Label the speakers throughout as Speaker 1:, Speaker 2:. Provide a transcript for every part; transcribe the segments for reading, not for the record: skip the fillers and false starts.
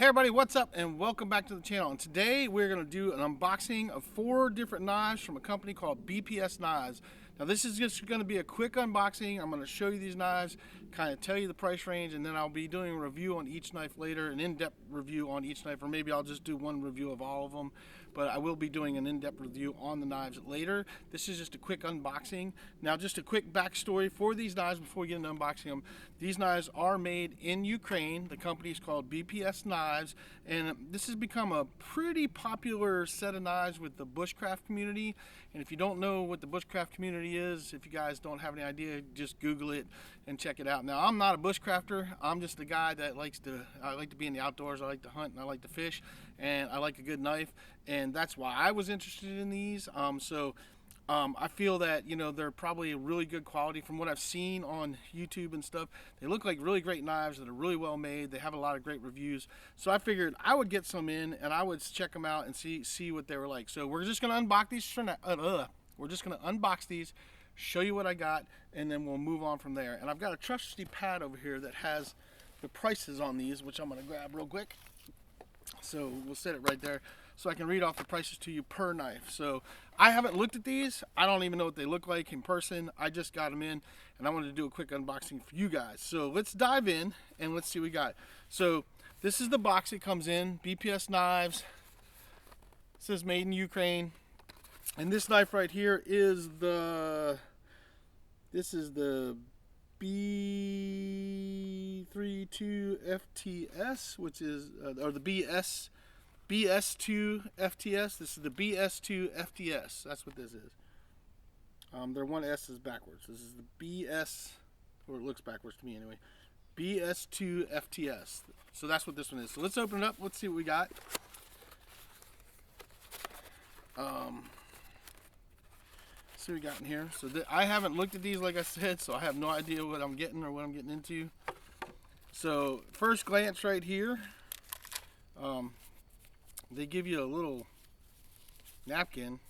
Speaker 1: everybody, what's up and welcome back to the channel. And today we're going to do an unboxing of 4 different knives from a company called BPS knives. Now this is just going to be a quick unboxing. I'm going to show you these knives, kind of tell you the price range, and then I'll be doing a review on each knife later, an in-depth review on each knife, or maybe I'll just do one review of all of them. But I will be doing an in-depth review on the knives later. This is just a quick unboxing. Now just a quick backstory for these knives before we get into unboxing them. These knives are made in Ukraine. The company is called BPS Knives, and this has become a pretty popular set of knives with the bushcraft community. And if you don't know what the bushcraft community is, if you guys don't have any idea, just Google it and check it out. Now I'm not a bushcrafter. I'm just a guy that I like to be in the outdoors. I like to hunt and I like to fish, and I like a good knife, and that's why I was interested in these. I feel that, you know, they're probably a really good quality from what I've seen on YouTube and stuff. They look like really great knives that are really well made. They have a lot of great reviews. So I figured I would get some in and I would check them out and see what they were like. So we're just going to unbox these for now. We're just going to unbox these, show you what I got, and then we'll move on from there. And I've got a trusty pad over here that has the prices on these, which I'm going to grab real quick. So we'll set it right there so I can read off the prices to you per knife. So I haven't looked at these. I don't even know what they look like in person. I just got them in and I wanted to do a quick unboxing for you guys. So let's dive in and let's see what we got. So this is the box it comes in. BPS knives. It says made in Ukraine. And this knife right here is the B32 FTS, which is or the BS2S FTS. This is the BS2 FTS. That's what this is. Their one S is backwards. This is the BS, or it looks backwards to me anyway. BS2 FTS. So that's what this one is. So let's open it up. Let's see what we got. See what we got in here. So I haven't looked at these, like I said, so I have no idea what I'm getting or what I'm getting into. So first glance right here, they give you a little napkin.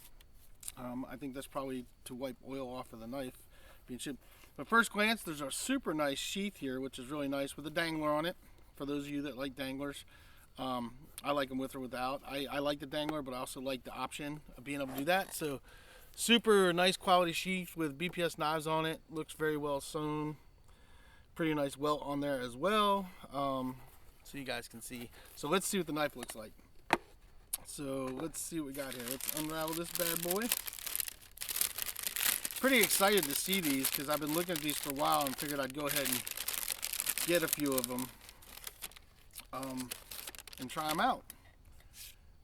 Speaker 1: I think that's probably to wipe oil off of the knife being shipped. But first glance, there's a super nice sheath here, which is really nice, with a dangler on it. For those of you that like danglers, I like them with or without. I like the dangler, but I also like the option of being able to do that. So super nice quality sheath with BPS knives on it. Looks very well sewn. Pretty nice welt on there as well. So you guys can see. So let's see what the knife looks like. So let's see what we got here. Let's unravel this bad boy. Pretty excited to see these because I've been looking at these for a while and figured I'd go ahead and get a few of them and try them out.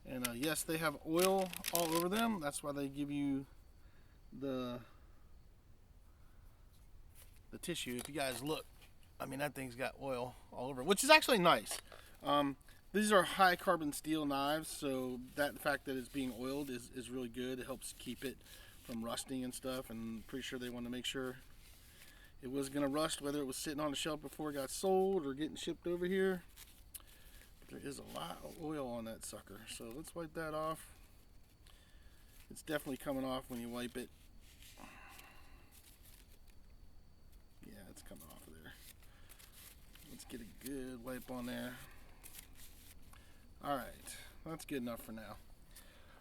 Speaker 1: And yes, they have oil all over them. That's why they give you the tissue. If you guys look, I mean, that thing's got oil all over, which is actually nice. These are high carbon steel knives, so the fact that it's being oiled is really good. It helps keep it from rusting and stuff, and I'm pretty sure they want to make sure it was going to rust, whether it was sitting on the shelf before it got sold or getting shipped over here. But there is a lot of oil on that sucker, so let's wipe that off. It's definitely coming off when you wipe it. Yeah, it's coming off of there. Let's get a good wipe on there. Alright, that's good enough for now.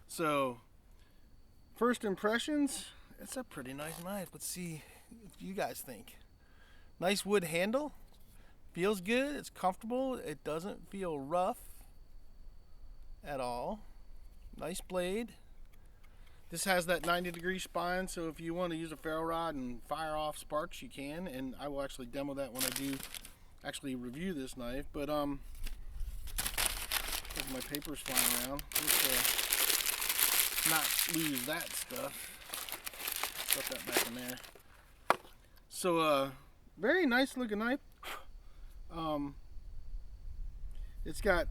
Speaker 1: So, first impressions, it's a pretty nice knife. Let's see if you guys think. Nice wood handle. Feels good, it's comfortable, it doesn't feel rough at all. Nice blade. This has that 90-degree spine, so if you want to use a ferro rod and fire off sparks, you can, and I will actually demo that when I do actually review this knife. But my paper's flying around. Let's not lose that stuff. Put that back in there. So very nice looking knife. It's got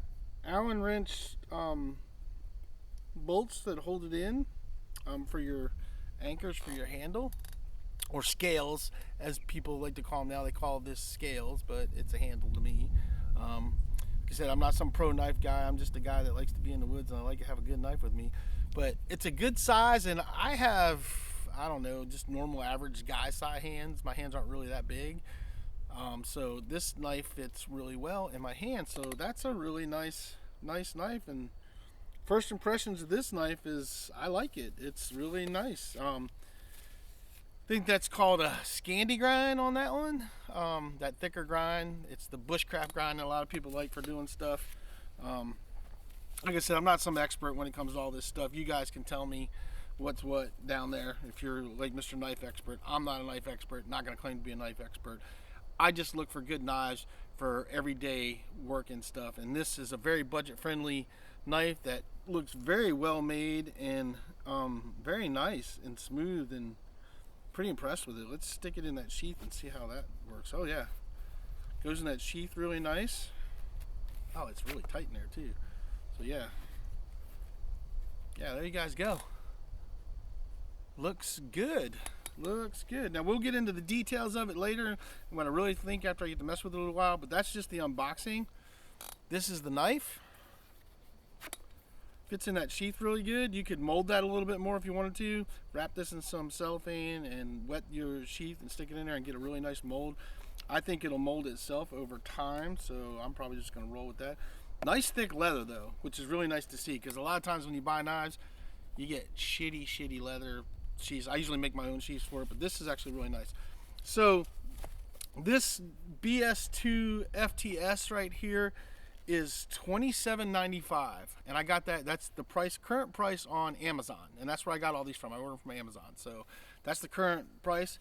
Speaker 1: Allen wrench bolts that hold it in for your anchors for your handle, or scales as people like to call them now. They call this scales, but it's a handle to me. Like I said, I'm not some pro knife guy. I'm just a guy that likes to be in the woods and I like to have a good knife with me. But it's a good size, and I have, I don't know, just normal average guy size hands. My hands aren't really that big. So this knife fits really well in my hand. So that's a really nice knife. And first impressions of this knife is I like it. It's really nice. I think that's called a Scandi grind on that one. That thicker grind. It's the bushcraft grind that a lot of people like for doing stuff. Like I said, I'm not some expert when it comes to all this stuff. You guys can tell me what's what down there if you're like Mr. Knife Expert. I'm not a knife expert, not going to claim to be a knife expert. I just look for good knives for everyday work and stuff, and this is a very budget friendly knife that looks very well made and very nice and smooth, and pretty impressed with it. Let's stick it in that sheath and see how that works. Oh yeah, goes in that sheath really nice. Oh, it's really tight in there too. So yeah, there you guys go. Looks good. Looks good. Now we'll get into the details of it later. I'm going to really think after I get to mess with it a little while, but that's just the unboxing. This is the knife. Fits in that sheath really good. You could mold that a little bit more if you wanted to. Wrap this in some cellophane and wet your sheath and stick it in there and get a really nice mold. I think it'll mold itself over time, so I'm probably just going to roll with that. Nice thick leather though, which is really nice to see, because a lot of times when you buy knives, you get shitty leather sheaths. I usually make my own sheaths for it, but this is actually really nice. So this BS2S FTS right here is $27.95, and I got that's the current price on Amazon, and that's where I got all these from. I ordered them from Amazon, so that's the current price,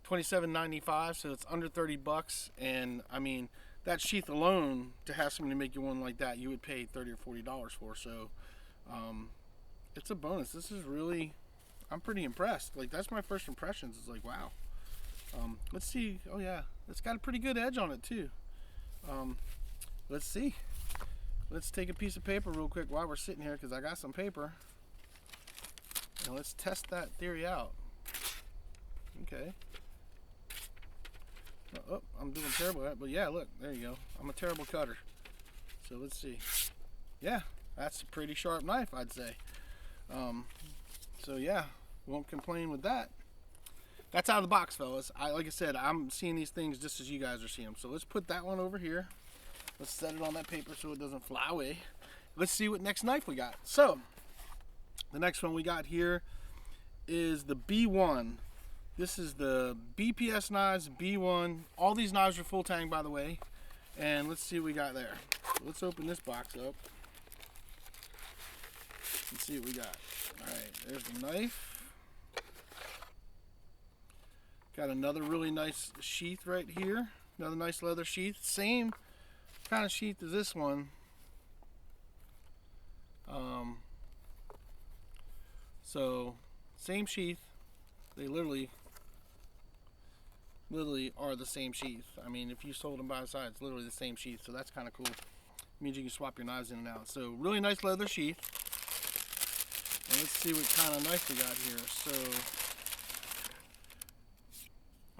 Speaker 1: $27.95. So it's under 30 bucks, and I mean that sheath alone, to have somebody make you one like that, you would pay $30 or $40 for. So it's a bonus. This is really, I'm pretty impressed. Like, that's my first impressions. It's like, wow. Let's see. Oh yeah, it's got a pretty good edge on it too. Let's see. Let's take a piece of paper real quick while we're sitting here, because I got some paper, and let's test that theory out. Okay. Oh, I'm doing terrible at it, but yeah, look, there you go. I'm a terrible cutter. So let's see. Yeah, that's a pretty sharp knife, I'd say. So yeah, won't complain with that. That's out of the box, fellas. Like I said, I'm seeing these things just as you guys are seeing them. So let's put that one over here. Let's set it on that paper so it doesn't fly away. Let's see what next knife we got. So the next one we got here is the B1. This is the BPS knives, B1. All these knives are full tang, by the way. And let's see what we got there. Let's open this box up. Let's see what we got. All right, there's the knife. Got another really nice sheath right here. Another nice leather sheath. Same kind of sheath as this one. So same sheath. They literally are the same sheath. I mean, if you sold them by the side, it's literally the same sheath. So that's kind of cool. It means you can swap your knives in and out. So really nice leather sheath. And let's see what kind of knife we got here. So,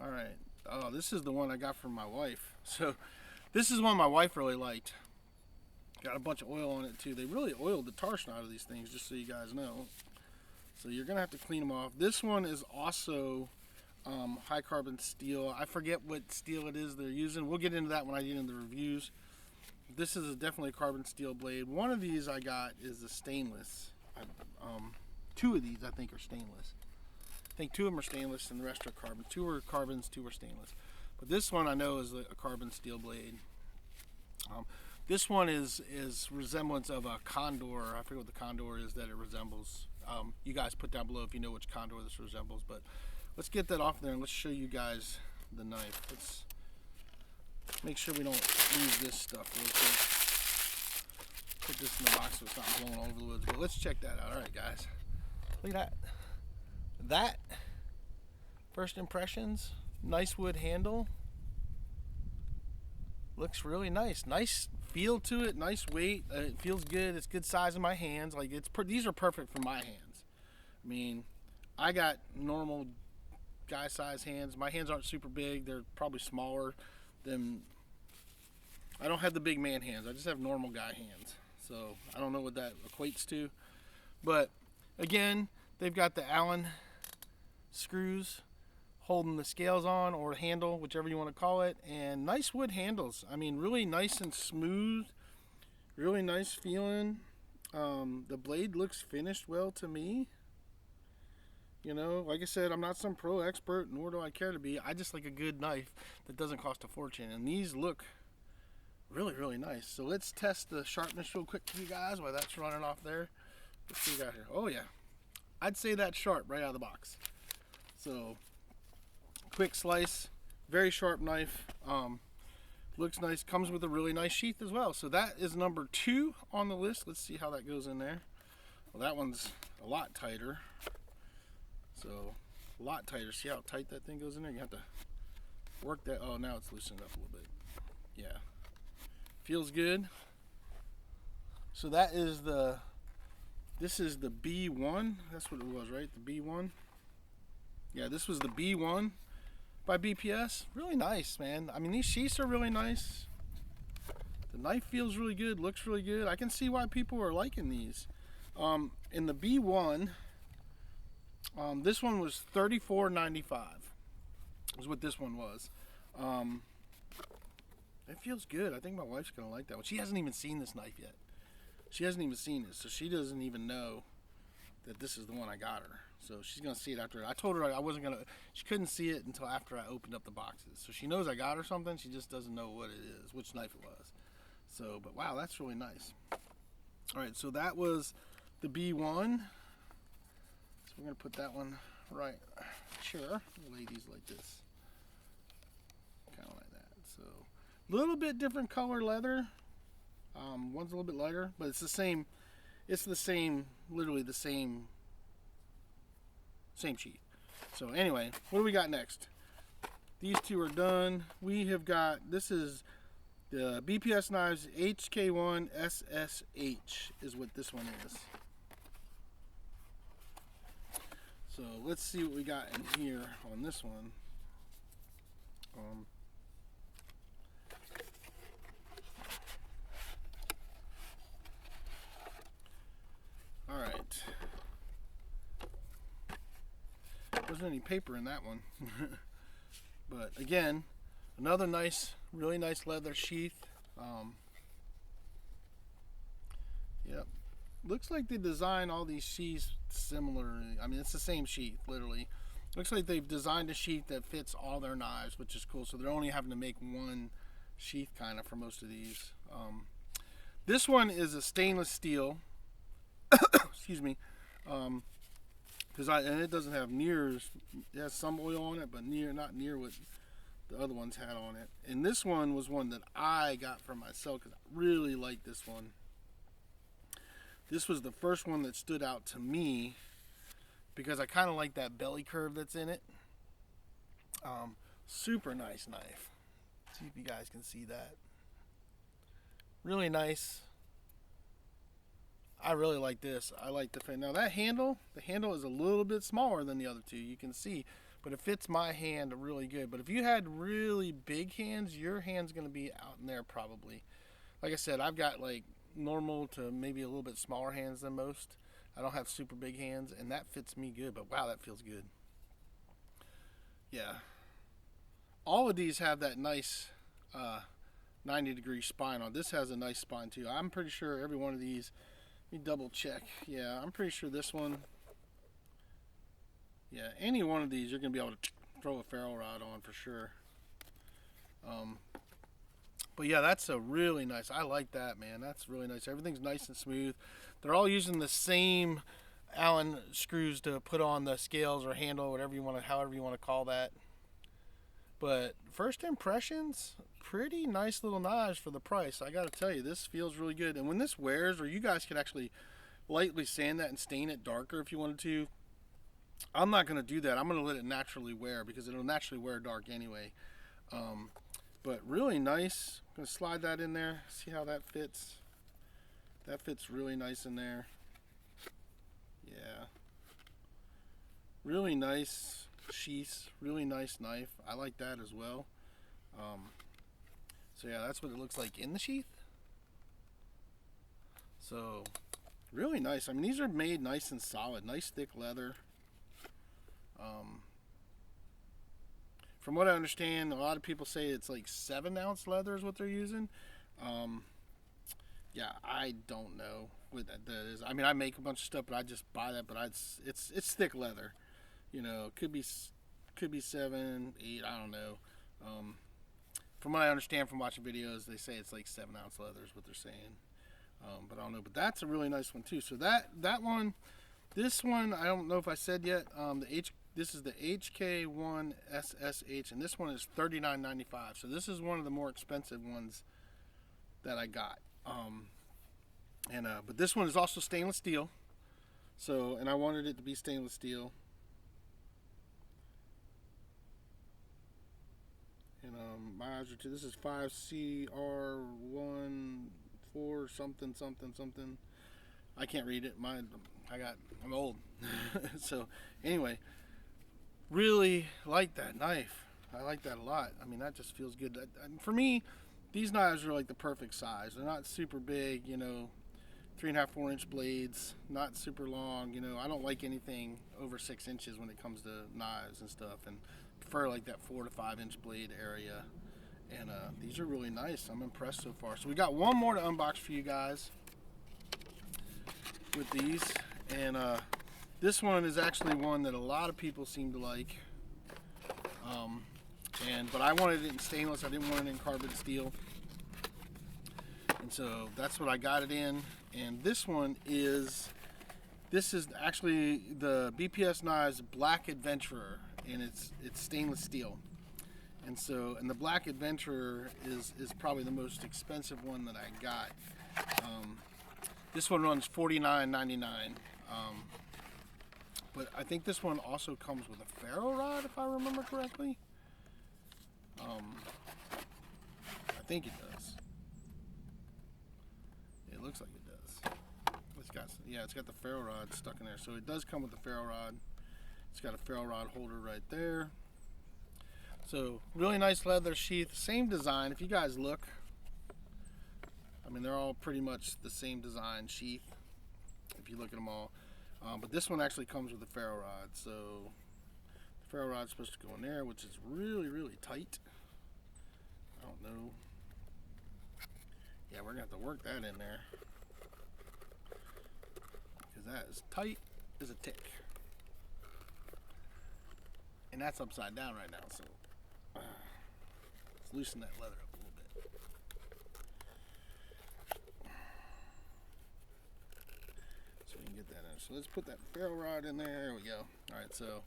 Speaker 1: all right. Oh, this is the one I got from my wife. So this is one my wife really liked. Got a bunch of oil on it too. They really oiled the torsion out of these things, just so you guys know. So you're gonna have to clean them off. This one is also high carbon steel. I forget what steel it is they're using. We'll get into that when I get into the reviews. This is definitely a carbon steel blade. One of these I got is a stainless. Two of these I think are stainless. I think two of them are stainless and the rest are carbon. Two are carbons, two are stainless. But this one I know is a carbon steel blade. This one is resemblance of a condor. I forget what the condor is that it resembles. You guys put down below if you know which condor this resembles. But let's get that off there and let's show you guys the knife. Let's make sure we don't lose this stuff real quick. Put this in the box so it's not blowing all over the woods. But let's check that out. All right, guys. Look at that. That, first impressions, nice wood handle. Looks really nice. Nice feel to it, nice weight. It feels good. It's good size in my hands. Like these are perfect for my hands. I mean, I got normal guy size hands. My hands aren't super big. They're probably smaller than, I don't have the big man hands. I just have normal guy hands. So I don't know what that equates to. But again, they've got the Allen screws holding the scales on, or handle, whichever you want to call it. And nice wood handles. I mean, really nice and smooth, really nice feeling. The blade looks finished well to me. You know, like I said, I'm not some pro expert, nor do I care to be. I just like a good knife that doesn't cost a fortune, and these look really, really nice. So let's test the sharpness real quick for you guys while that's running off there. Let's see what we got here. Oh yeah, I'd say that's sharp right out of the box. So quick slice, very sharp knife. Looks nice, comes with a really nice sheath as well. So that is number 2 on the list. Let's see how that goes in there. Well, that one's a lot tighter. So a lot tighter. See how tight that thing goes in there? You have to work that. Oh, now it's loosened up a little bit. Yeah, feels good. So that is this is the B1. That's what it was, right? The B1. Yeah, this was the B1 by BPS. Really nice, man. I mean, these sheaths are really nice. The knife feels really good, looks really good. I can see why people are liking these. In the B1, this one was $34.95 is what this one was. It feels good. I think my wife's gonna like that one. She hasn't even seen this knife yet. She hasn't even seen it, so she doesn't even know that this is the one I got her. So she's gonna see it after. I told her I wasn't gonna. She couldn't see it until after I opened up the boxes. So she knows I got her something. She just doesn't know what it is, which knife it was. So, but wow, that's really nice. All right, so that was the B1. So we're gonna put that one right here. Lay these like this, kind of like that. So a little bit different color leather. One's a little bit lighter, but it's the same. It's the same, literally the same sheath. So anyway, what do we got next? These two are done. We have got, this is the BPS Knives HK1 SSH is what this one is. So let's see what we got in here on this one. All right. Wasn't any paper in that one. But again, another nice, really nice leather sheath. Yep. Looks like they designed all these sheaths similar. I mean, it's the same sheath, literally. Looks like they've designed a sheath that fits all their knives, which is cool. So they're only having to make one sheath kind of for most of these. This one is a stainless steel. Excuse me. And it doesn't have near, it has some oil on it, but not near what the other ones had on it. And this one was one that I got for myself because I really like this one. This was the first one that stood out to me because I kind of like that belly curve that's in it. Super nice knife. See if you guys can see that. Really nice. I really like this. I like the fin. Now that handle, the handle is a little bit smaller than the other two, you can see, but it fits my hand really good. But if you had really big hands, your hand's going to be out in there probably. Like I said, I've got like normal to maybe a little bit smaller hands than most. I don't have super big hands, and that fits me good, but wow, that feels good. Yeah. All of these have that nice 90-degree spine on. This has a nice spine too. I'm pretty sure every one of these, let me double check. Yeah, I'm pretty sure this one, yeah, any one of these you're going to be able to throw a ferrule rod on for sure. But yeah, that's a really nice, I like that, man. That's really nice. Everything's nice and smooth. They're all using the same Allen screws to put on the scales or handle, whatever you want to, however you want to call that. But first impressions, pretty nice little knives for the price. I got to tell you, this feels really good. And when this wears, or you guys can actually lightly sand that and stain it darker if you wanted to. I'm not going to do that. I'm going to let it naturally wear because it'll naturally wear dark anyway. But really nice. I'm going to slide that in there. See how that fits. That fits really nice in there. Yeah. Really nice sheaths. Really nice knife. I like that as well. So yeah, that's what it looks like in the sheath. So really nice. I mean, these are made nice and solid. Nice thick leather. from what I understand, a lot of people say it's like 7-ounce leather is what they're using. Yeah, I don't know what that is. I mean, I make a bunch of stuff, but I just buy that. But it's thick leather. You know, it could be 7, 8. I don't know. From what I understand from watching videos, they say it's like 7-ounce leather is what they're saying. But I don't know. But that's a really nice one too. So that one, this one, I don't know if I said yet. This is the HK1 SSH, and this one is $39.95. So this is one of the more expensive ones that I got. But this one is also stainless steel. So, and I wanted it to be stainless steel. And my eyes are too. This is 5CR14 something. I can't read it. I'm old. So anyway, really like that knife. I like that a lot. I mean, that just feels good. For me, these knives are like the perfect size. They're not super big, you know, 3.5, 4-inch blades, not super long. You know, I don't like anything over 6 inches when it comes to knives and stuff, and prefer like that 4 to 5-inch blade area. And these are really nice. I'm impressed so far. So we got one more to unbox for you guys with these, and this one is actually one that a lot of people seem to like. But I wanted it in stainless. I didn't want it in carbon steel, and so that's what I got it in. And this is actually the BPS knives Black Adventurer, and it's stainless steel. And the Black Adventurer is probably the most expensive one that I got. This one runs $49.99. But I think this one also comes with a ferro rod, if I remember correctly. I think it does. It looks like it does. It's got the ferro rod stuck in there. So it does come with the ferro rod. It's got a ferro rod holder right there. So really nice leather sheath, same design. If you guys look, I mean, they're all pretty much the same design sheath if you look at them all. But this one actually comes with a ferro rod. So the ferro rod's supposed to go in there, which is really, really tight. I don't know. Yeah, we're gonna have to work that in there, because that is tight as a tick. And that's upside down right now, so let's loosen that leather up a little bit. So we can get that in. So let's put that ferro rod in there. There we go. Alright, so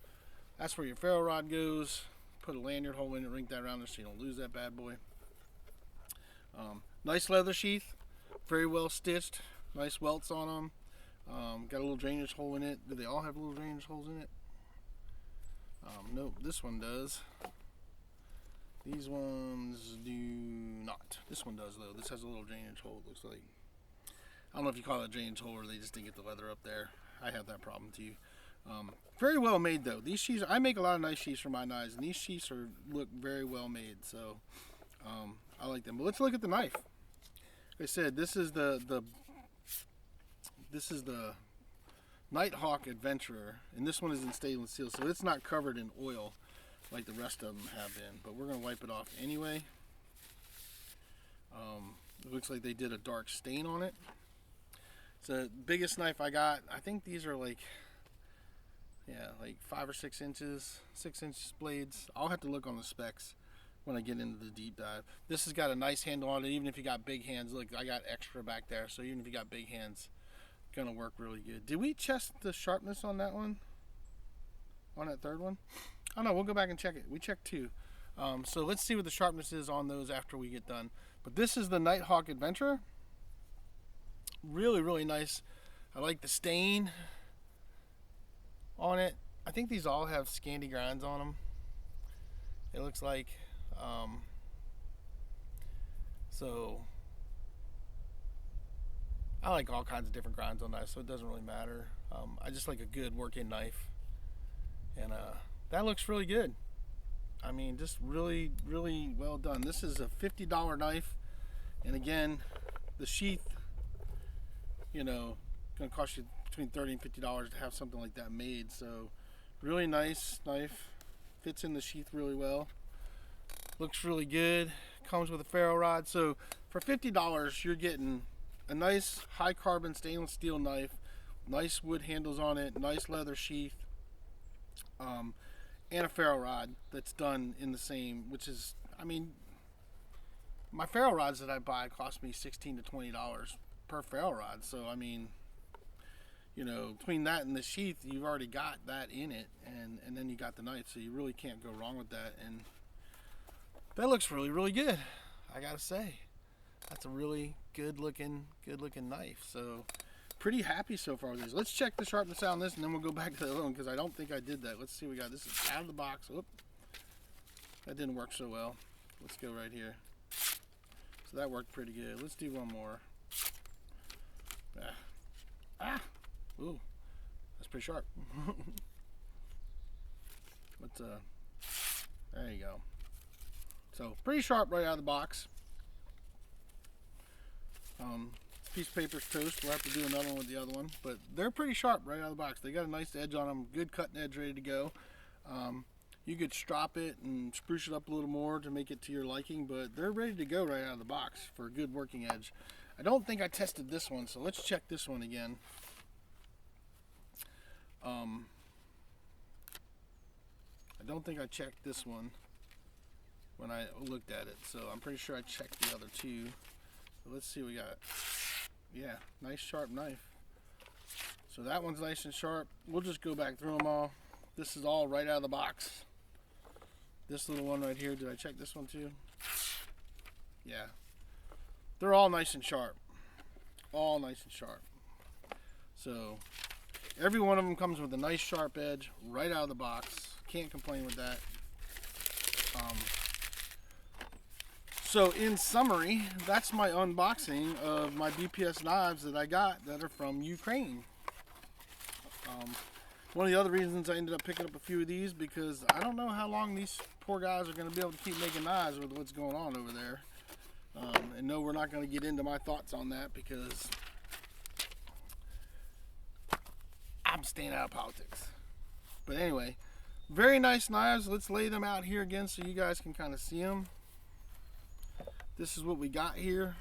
Speaker 1: that's where your ferro rod goes. Put a lanyard hole in it, ring that around there so you don't lose that bad boy. Nice leather sheath, very well stitched, nice welts on them. Got a little drainage hole in it. Do they all have little drainage holes in it? Nope, this one does. These ones do not. This one does though. This has a little drainage hole, it looks like. I don't know if you call it a drainage hole or they just didn't get the leather up there. I have that problem too. Very well made though. These sheaths, I make a lot of nice sheaths for my knives, and these sheaths look very well made. So I like them. But let's look at the knife. Like I said, this is the Nighthawk Adventurer, and this one is in stainless steel, so it's not covered in oil like the rest of them have been. But we're gonna wipe it off anyway. It looks like they did a dark stain on it. It's the biggest knife I got. I think these are like 5 or 6 inches, 6-inch blades. I'll have to look on the specs when I get into the deep dive. This has got a nice handle on it, even if you got big hands. Look, I got extra back there, so even if you got big hands, it's gonna work really good. Did we test the sharpness on that one? On that third one? Oh no, we'll go back and check it. We checked 2. So let's see what the sharpness is on those after we get done. But this is the Nighthawk Adventurer. Really, really nice. I like the stain on it. I think these all have Scandi grinds on them, it looks like. So I like all kinds of different grinds on knives, so it doesn't really matter. I just like a good working knife, and that looks really good. I mean, just really, really well done. This is a $50 knife, and again, the sheath, you know, gonna cost you between $30 and $50 to have something like that made. So really nice knife, fits in the sheath really well. Looks really good. Comes with a ferro rod. So for $50, you're getting a nice high carbon stainless steel knife, nice wood handles on it, nice leather sheath, and a ferro rod that's done in the same, which is, I mean, my ferro rods that I buy cost me $16 to $20 per ferro rod. So I mean, you know, between that and the sheath, you've already got that in it, and then you got the knife, so you really can't go wrong with that. And that looks really, really good, I gotta say. That's a really good looking knife. So pretty happy so far with this. Let's check the sharpness out on this, and then we'll go back to the other one, because I don't think I did that. Let's see what we got. This is out of the box. Oop, that didn't work so well. Let's go right here. So that worked pretty good. Let's do one more. Ooh, that's pretty sharp. Let's there you go. So pretty sharp right out of the box. This piece of paper's toast. We'll have to do another one with the other one, but they're pretty sharp right out of the box. They got a nice edge on them, good cutting edge, ready to go. You could strop it and spruce it up a little more to make it to your liking, but they're ready to go right out of the box for a good working edge. I don't think I tested this one, so let's check this one again. I don't think I checked this one when I looked at it, so I'm pretty sure I checked the other two. So let's see what we got. Yeah, nice sharp knife. So that one's nice and sharp. We'll just go back through them all. This is all right out of the box. This little one right here, did I check this one too? Yeah. They're all nice and sharp. All nice and sharp. So every one of them comes with a nice sharp edge right out of the box. Can't complain with that. So in summary, that's my unboxing of my BPS knives that I got that are from Ukraine. One of the other reasons I ended up picking up a few of these, because I don't know how long these poor guys are going to be able to keep making knives with what's going on over there. And no, we're not going to get into my thoughts on that, because I'm staying out of politics. But anyway, very nice knives. Let's lay them out here again so you guys can kind of see them. This is what we got here.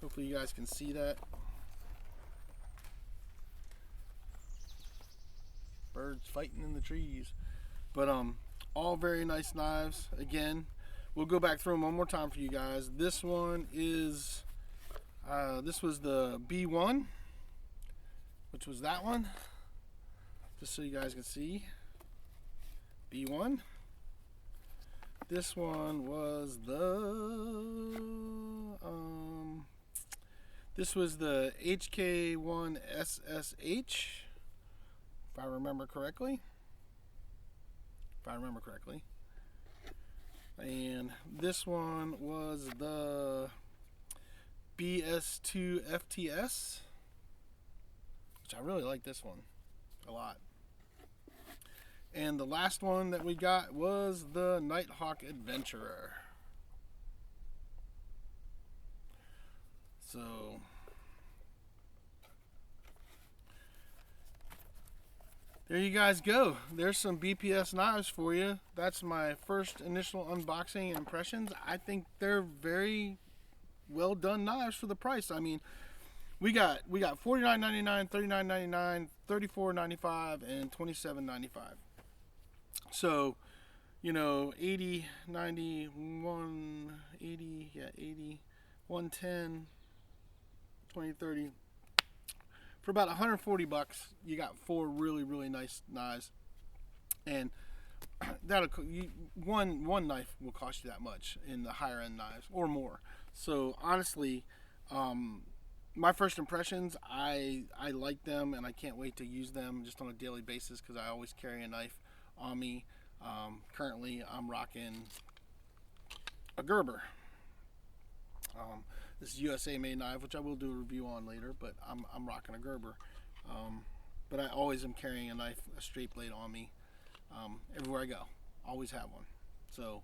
Speaker 1: Hopefully you guys can see that. Birds fighting in the trees. But all very nice knives. Again, we'll go back through them one more time for you guys. This one is this was the B1, which was that one, just so you guys can see. B1. This one was the this was the HK1 SSH, if I remember correctly. And this one was the BS2 FTS, which I really like this one a lot. And the last one that we got was the Nighthawk Adventurer. So there you guys go. There's some BPS knives for you. That's my first initial unboxing and impressions. I think they're very well done knives for the price. I mean, we got $49.99, $39.99, $34.95, and $27.95. So, you know, 80, 90, 180, yeah, 80, 110, 20, 30. For about 140 bucks, you got four really, really nice knives. And that'll one knife will cost you that much in the higher end knives or more. So honestly, my first impressions, I like them, and I can't wait to use them just on a daily basis, because I always carry a knife on me. Currently I'm rocking a Gerber. This is USA made knife, which I will do a review on later, but I'm rocking a Gerber. But I always am carrying a knife, a straight blade on me, everywhere I go. Always have one. So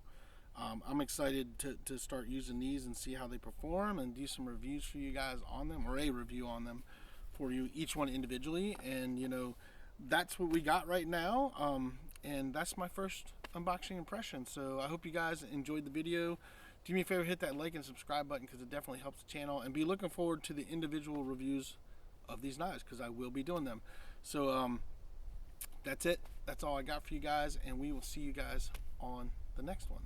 Speaker 1: I'm excited to start using these and see how they perform, and do some reviews for you guys on them, or a review on them for you, each one individually. And you know, that's what we got right now. And that's my first unboxing impression. So I hope you guys enjoyed the video. Do me a favor, hit that like and subscribe button because it definitely helps the channel, and be looking forward to the individual reviews of these knives because I will be doing them. So that's it. That's all I got for you guys, and we will see you guys on the next one.